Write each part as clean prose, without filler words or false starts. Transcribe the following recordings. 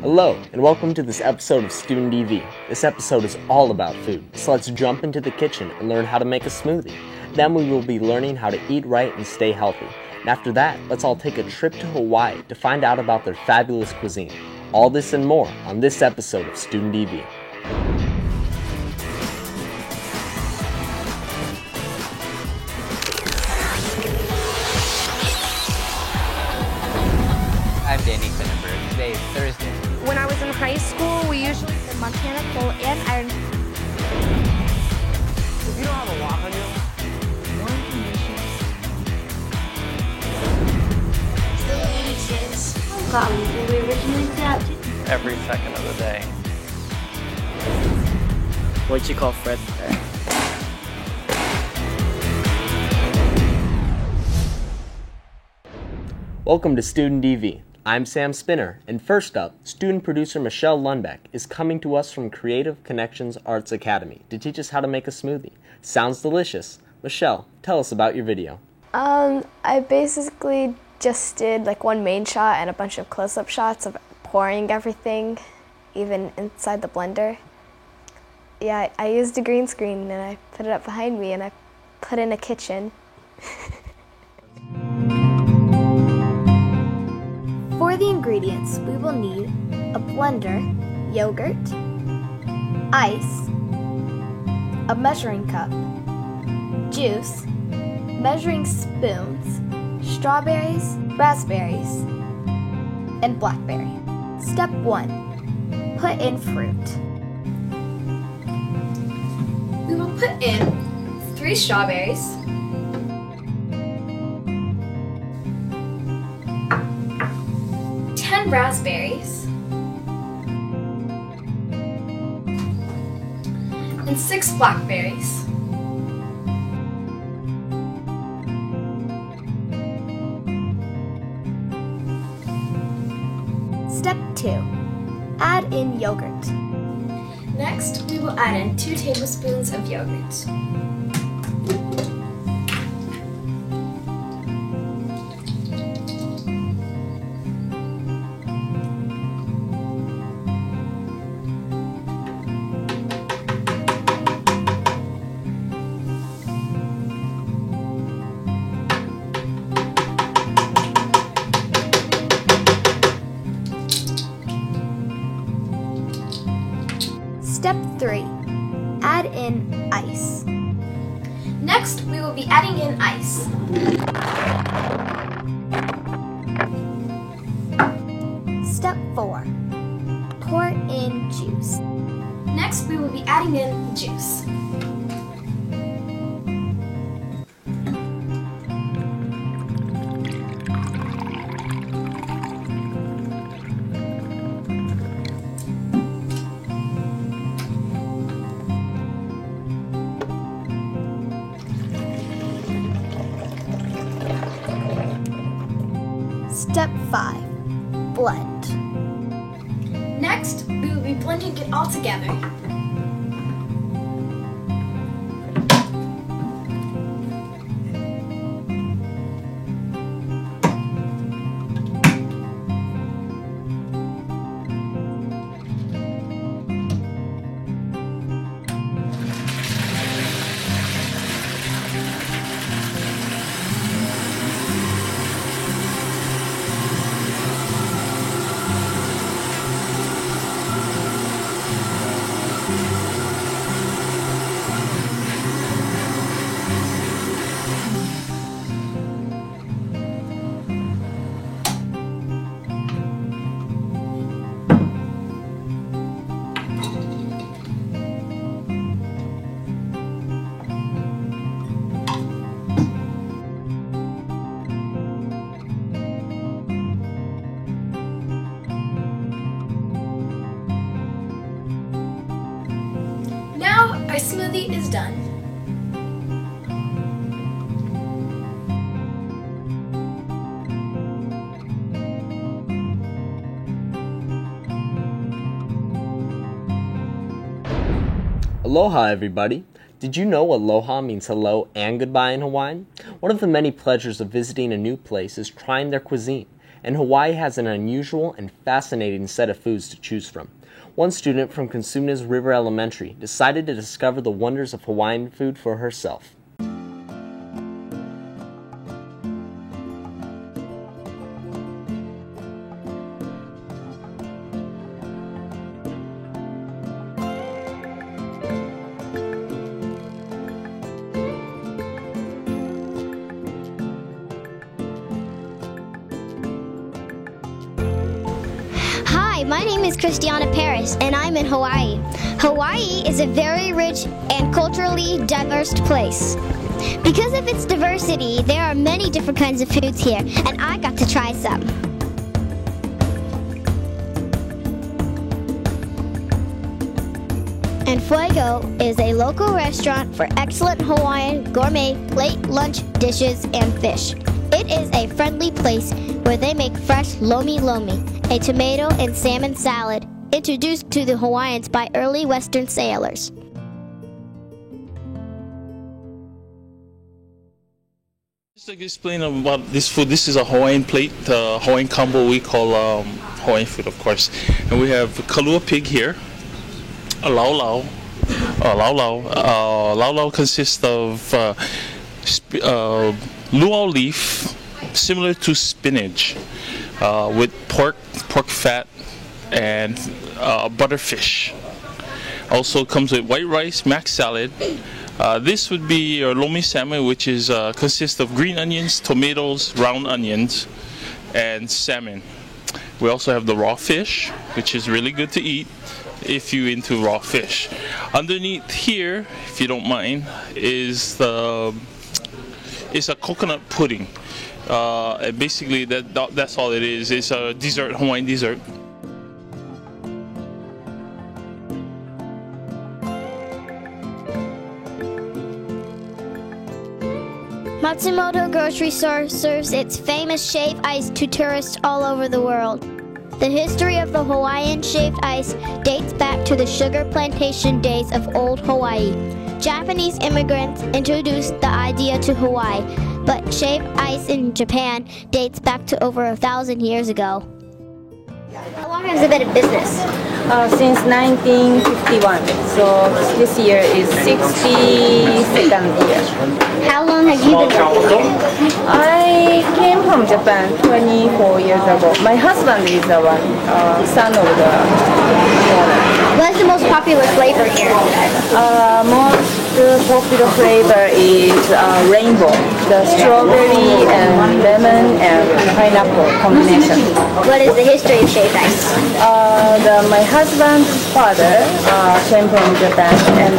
Hello, and welcome to this episode of Student EV. This episode is all about food, so let's jump into the kitchen and learn how to make a smoothie. Then we will be learning how to eat right and stay healthy. And after that, let's all take a trip to Hawaii to find out about their fabulous cuisine. All this and more on this episode of Student EV. I'm Danny Finnenberg. Today is Thursday. When I was in high school, we usually did Montana Coal and Iron. If you don't have a lock on you, More information. Were we originally set out to? every second of the day. What'd you call Fred there? Welcome to Student EV. I'm Sam Spinner, and first up, student producer Michelle Lundbeck is coming to us from Creative Connections Arts Academy to teach us how to make a smoothie. Sounds delicious. Michelle, tell us about your video. I basically just did like one main shot and a bunch of close-up shots of pouring everything, even inside the blender. Yeah, I used a green screen and I put it up behind me and I put in a kitchen. For the ingredients, we will need a blender, yogurt, ice, a measuring cup, juice, measuring spoons, strawberries, raspberries, and blackberry. Step 1. Put in fruit. We will put in 3 strawberries, 10 raspberries, and 6 blackberries. Step 2. Add in yogurt. Next, we will add in 2 tablespoons of yogurt. Step 3. Add in ice. Next, we will be adding in ice. Step 4. Pour in juice. Next, we will be adding in juice. Step 5. Blend. Next, we will be blending it all together. Now our smoothie is done. Aloha, everybody. Did you know aloha means hello and goodbye in Hawaiian? One of the many pleasures of visiting a new place is trying their cuisine. and Hawaii has an unusual and fascinating set of foods to choose from. One student from Kasuna's River Elementary decided to discover the wonders of Hawaiian food for herself. Hi, my name is Christiana Paris, and I'm in Hawaii. Hawaii is a very rich and culturally diverse place. Because of its diversity, there are many different kinds of foods here, and I got to try some. And Fuego is a local restaurant for excellent Hawaiian gourmet plate lunch dishes and fish. It is a friendly place where they make fresh lomi lomi, a tomato and salmon salad introduced to the Hawaiians by early Western sailors. Just to explain about this food, this is a Hawaiian plate, Hawaiian combo we call Hawaiian food, of course. And we have kalua pig here, a laulau. Laulau consists of luau leaf, similar to spinach, with pork fat, and butterfish. Also comes with white rice, mac salad. This would be your lomi salmon, which is consists of green onions, tomatoes, round onions, and salmon. We also have the raw fish, which is really good to eat if you're into raw fish. Underneath here, if you don't mind, is a coconut pudding. Basically, that's all it is. It's a dessert, Hawaiian dessert. Matsumoto Grocery Store serves its famous shaved ice to tourists all over the world. The history of the Hawaiian shaved ice dates back to the sugar plantation days of old Hawaii. Japanese immigrants introduced the idea to Hawaii, but shaved ice in Japan dates back to over 1,000 years ago. How long has it been in business? Since 1951, so this year is 62nd year. How long have you been working here? I came from Japan 24 years ago. My husband is the one, son of the owner. What is the most popular flavor here? Most popular flavor is rainbow, the strawberry and lemon and pineapple combination. What is the history of shaved ice? My husband's father came from Japan, and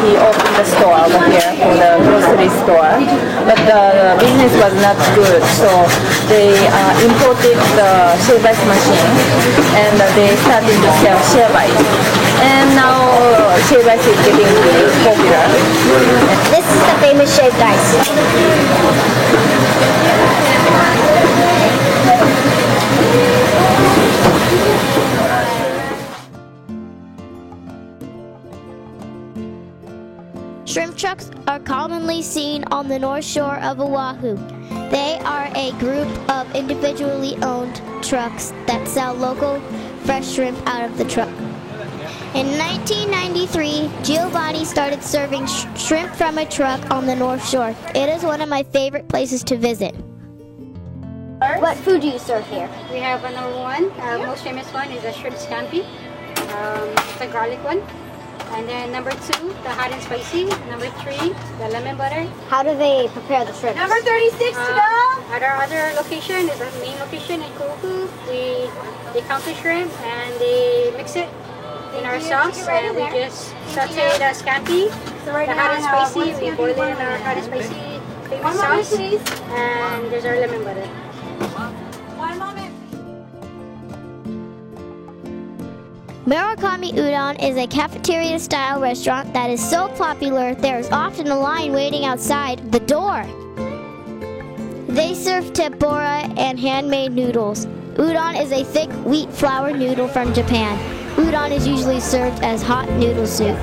he opened a store over here for the grocery store. But the business was not good, so they imported the shave ice machine, and they started to sell shave ice. And now shave ice is getting really popular. This is the famous shaved ice. Shrimp trucks are commonly seen on the north shore of Oahu. They are a group of individually owned trucks that sell local fresh shrimp out of the truck. In 1993, Giovanni started serving shrimp from a truck on the North Shore. It is one of my favorite places to visit. What food do you serve here? We have a number one, most famous one is a shrimp scampi. It's a garlic one. And then number two, the hot and spicy. Number three, the lemon butter. How do they prepare the shrimp? Number 36 to go! At our other location is our main location in Kō'oku. They count the shrimp and they mix it in our sauce, and we just saute the scampi, the hot and spicy. We boil it in our hot and spicy famous sauce, and there's our lemon butter. Murakami Udon is a cafeteria-style restaurant that is so popular there is often a line waiting outside the door. They serve tempura and handmade noodles. Udon is a thick wheat flour noodle from Japan. Udon is usually served as hot noodle soup.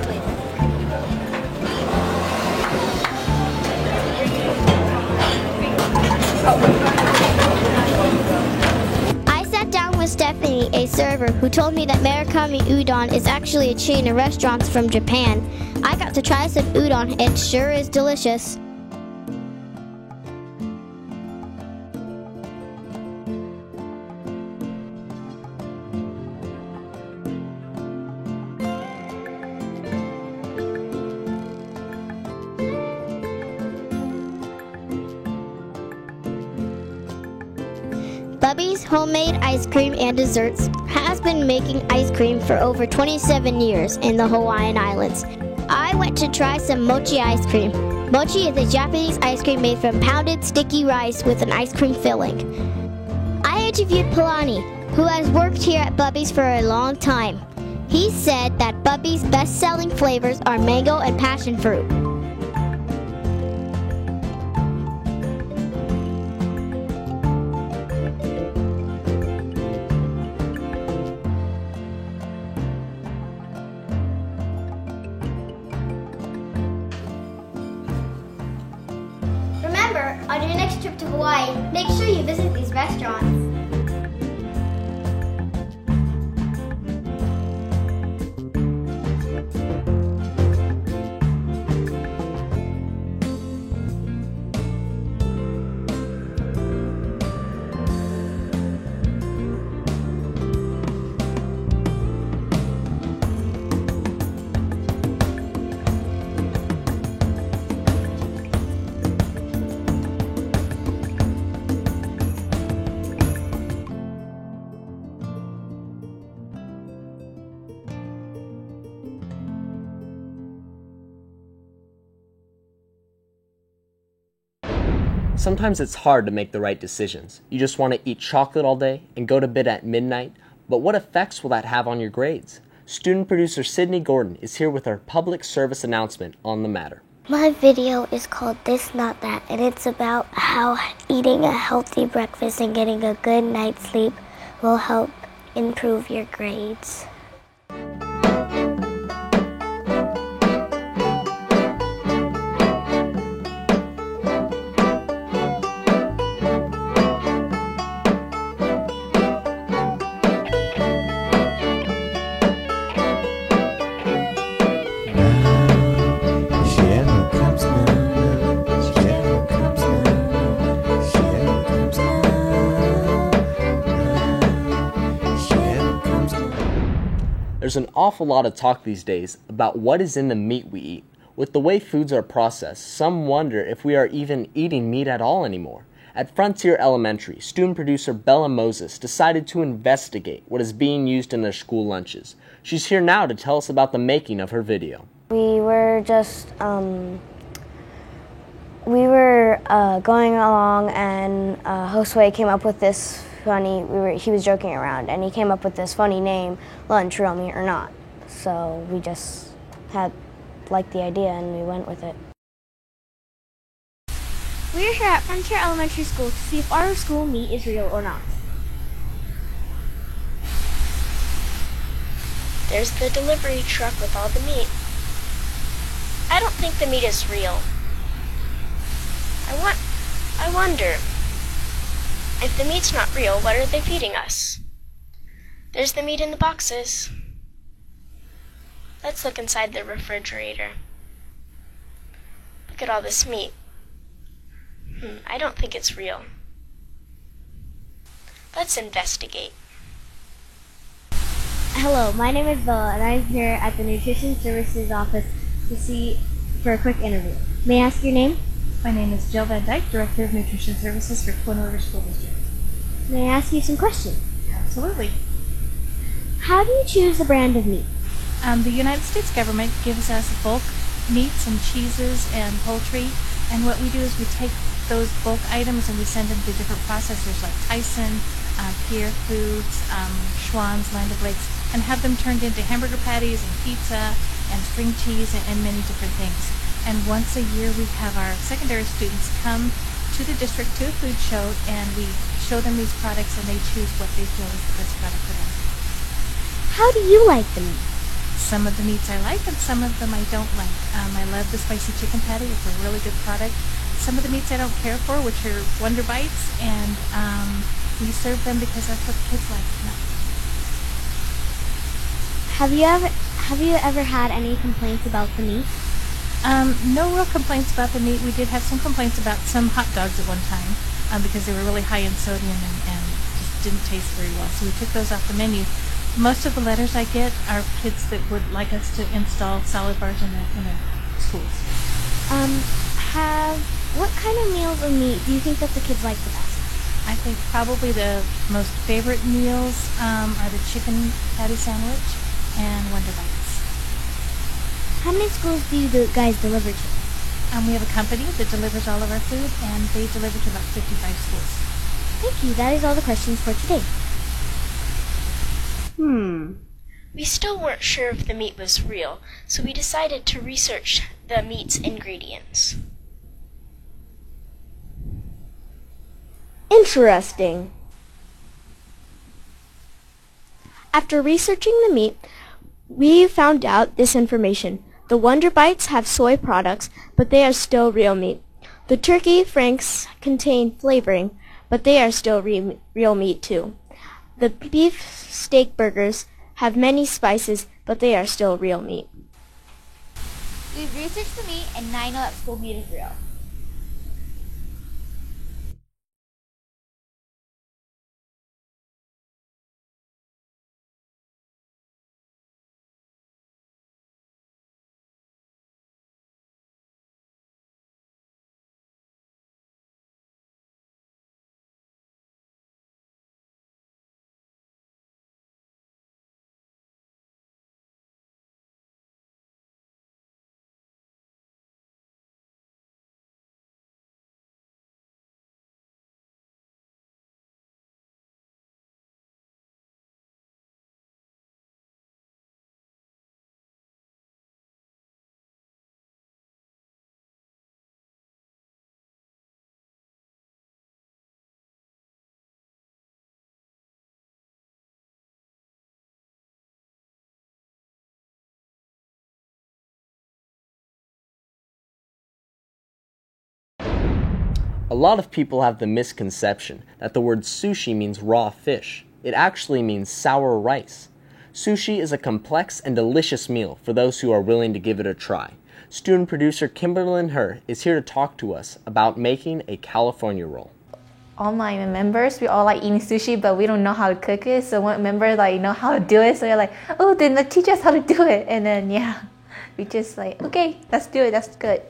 Stephanie, a server, who told me that Murakami Udon is actually a chain of restaurants from Japan. I got to try some udon. It sure is delicious. Bubby's Homemade Ice Cream and Desserts has been making ice cream for over 27 years in the Hawaiian Islands. I went to try some mochi ice cream. Mochi is a Japanese ice cream made from pounded sticky rice with an ice cream filling. I interviewed Palani, who has worked here at Bubby's for a long time. He said that Bubby's best-selling flavors are mango and passion fruit. Remember, on your next trip to Hawaii, make sure you visit these restaurants. Sometimes it's hard to make the right decisions. You just want to eat chocolate all day and go to bed at midnight, but what effects will that have on your grades? Student producer Sydney Gordon is here with our public service announcement on the matter. My video is called This Not That, and it's about how eating a healthy breakfast and getting a good night's sleep will help improve your grades. There's an awful lot of talk these days about what is in the meat we eat. With the way foods are processed, some wonder if we are even eating meat at all anymore. At Frontier Elementary, student producer Bella Moses decided to investigate what is being used in their school lunches. She's here now to tell us about the making of her video. We were just going along, and Josue came up with this he was joking around, and he came up with this funny name, Lunch, Real Meat or Not. So we just liked the idea and we went with it. We're here at Frontier Elementary School to see if our school meat is real or not. There's the delivery truck with all the meat. I don't think the meat is real. I wonder, if the meat's not real, what are they feeding us? There's the meat in the boxes. Let's look inside the refrigerator. Look at all this meat. I don't think it's real. Let's investigate. Hello, my name is Bella, and I'm here at the Nutrition Services office for a quick interview. May I ask your name? My name is Jill Van Dyke, Director of Nutrition Services for Twin River School District. May I ask you some questions? Absolutely. How do you choose the brand of meat? The United States government gives us bulk meats and cheeses and poultry, and what we do is we take those bulk items and we send them to different processors like Tyson, Pierre Foods, Schwann's, Land O'Lakes, and have them turned into hamburger patties and pizza and string cheese and many different things. And once a year we have our secondary students come to the district to a food show, and we show them these products and they choose what they feel is the best product for them. How do you like the meat? Some of the meats I like and some of them I don't like. I love the spicy chicken patty. It's a really good product. Some of the meats I don't care for, which are Wonder Bites and we serve them because that's what the kids like. No. Have you ever had any complaints about the meat? No real complaints about the meat. We did have some complaints about some hot dogs at one time because they were really high in sodium and just didn't taste very well. So we took those off the menu. Most of the letters I get are kids that would like us to install salad bars in their schools. What kind of meals of meat do you think that the kids like the best? I think probably the most favorite meals are the chicken patty sandwich and Wonder Bites. How many schools do you guys deliver to? We have a company that delivers all of our food, and they deliver to about 55 schools. Thank you. That is all the questions for today. We still weren't sure if the meat was real, so we decided to research the meat's ingredients. Interesting. After researching the meat, we found out this information. The Wonder Bites have soy products, but they are still real meat. The turkey franks contain flavoring, but they are still real meat too. The beef steak burgers have many spices, but they are still real meat. We've researched the meat, and I know that school meat is real. A lot of people have the misconception that the word sushi means raw fish. It actually means sour rice. Sushi is a complex and delicious meal for those who are willing to give it a try. Student producer Kimberlyn Herr is here to talk to us about making a California roll. All my members, we all like eating sushi, but we don't know how to cook it. So one member know how to do it. So you're like, oh, then teach us how to do it. And then we just like, okay, let's do it. That's good.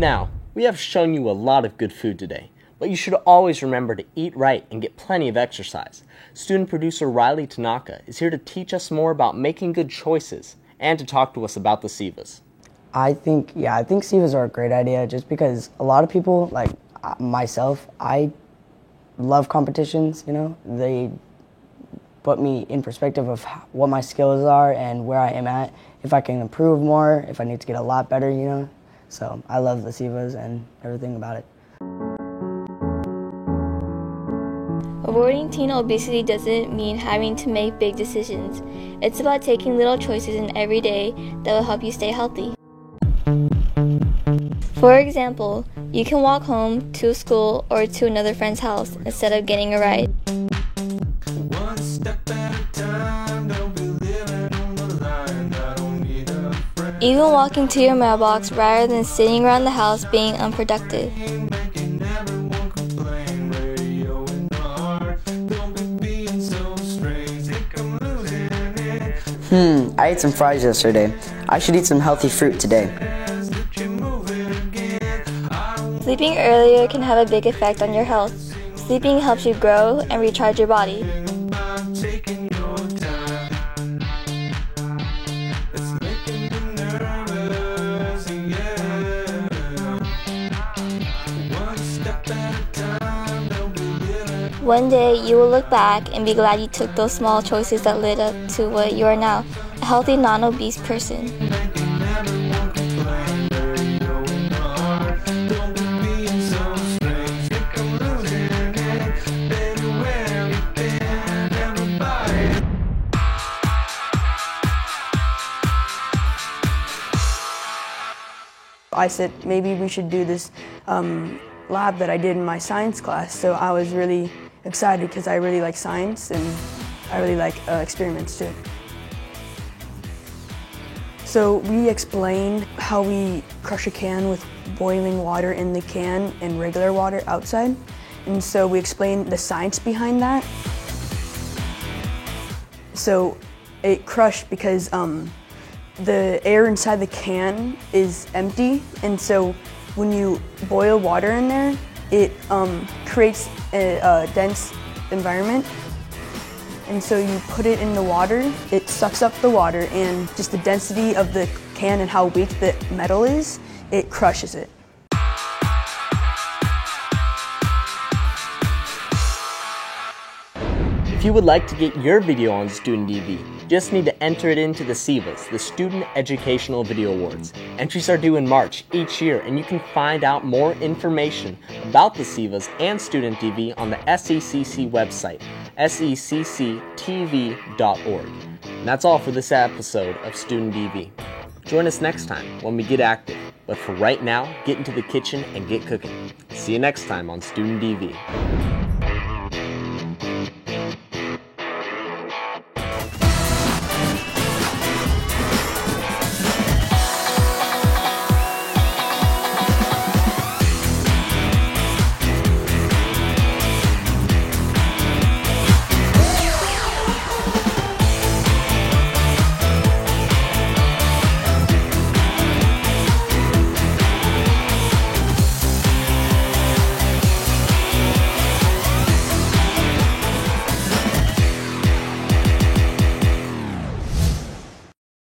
Now, we have shown you a lot of good food today, but you should always remember to eat right and get plenty of exercise. Student producer Riley Tanaka is here to teach us more about making good choices and to talk to us about the SIVAs. I think SIVAs are a great idea just because a lot of people, like myself, I love competitions, you know. They put me in perspective of what my skills are and where I am at, if I can improve more, if I need to get a lot better, you know. So I love the SIVAs and everything about it. Avoiding teen obesity doesn't mean having to make big decisions. It's about taking little choices in every day that will help you stay healthy. For example, you can walk home to school or to another friend's house instead of getting a ride. Even walking to your mailbox rather than sitting around the house being unproductive. I ate some fries yesterday. I should eat some healthy fruit today. Sleeping earlier can have a big effect on your health. Sleeping helps you grow and recharge your body. One day you will look back and be glad you took those small choices that led up to what you are now, a healthy, non-obese person. I said maybe we should do this lab that I did in my science class, so I was really excited because I really like science and I really like experiments too. So we explained how we crush a can with boiling water in the can and regular water outside, and so we explained the science behind that. So it crushed because the air inside the can is empty, and so when you boil water in there, it creates a dense environment. And so you put it in the water, it sucks up the water, and just the density of the can and how weak the metal is, it crushes it. If you would like to get your video on Student DV, you just need to enter it into the SIVAs, the Student Educational Video Awards. Entries are due in March each year, and you can find out more information about the SIVAs and Student DV on the SECC website, secctv.org. And that's all for this episode of Student DV. Join us next time when we get active, but for right now, get into the kitchen and get cooking. See you next time on Student DV.